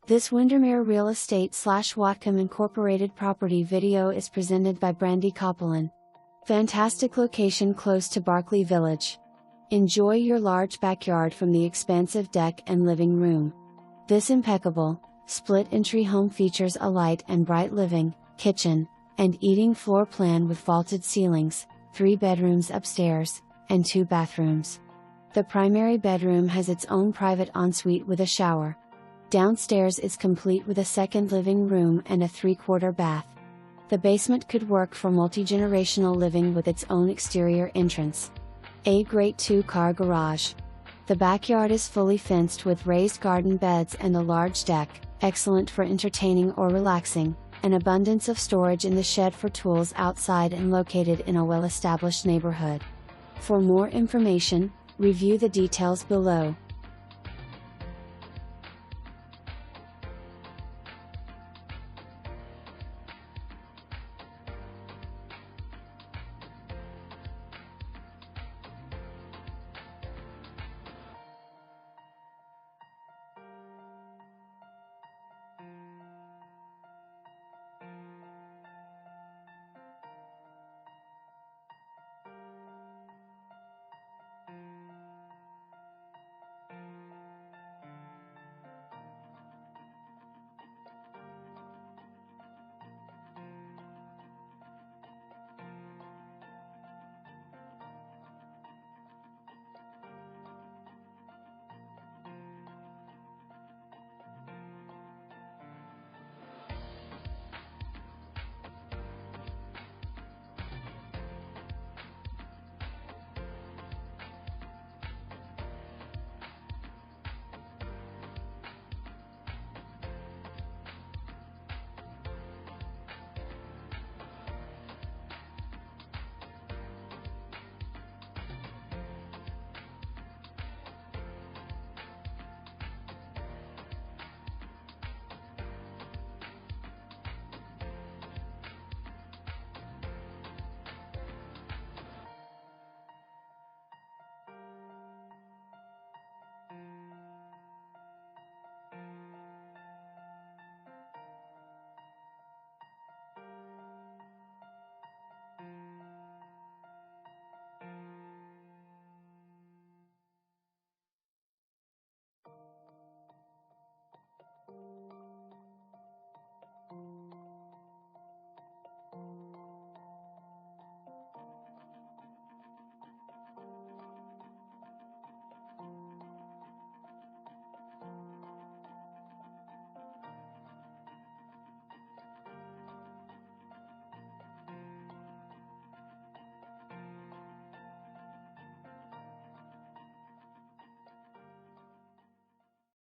This Windermere Real Estate / Whatcom Incorporated property video is presented by Brandy Copeland. Fantastic location close to Barkley Village. Enjoy your large backyard from the expansive deck and living room. This impeccable, split-entry home features a light and bright living, kitchen, and eating floor plan with vaulted ceilings, 3 bedrooms upstairs, and 2 bathrooms. The primary bedroom has its own private ensuite with a shower. Downstairs is complete with a second living room and a 3/4 bath. The basement could work for multi-generational living with its own exterior entrance. A great 2-car garage. The backyard is fully fenced with raised garden beds and a large deck, excellent for entertaining or relaxing, an abundance of storage in the shed for tools outside and located in a well-established neighborhood. For more information, review the details below.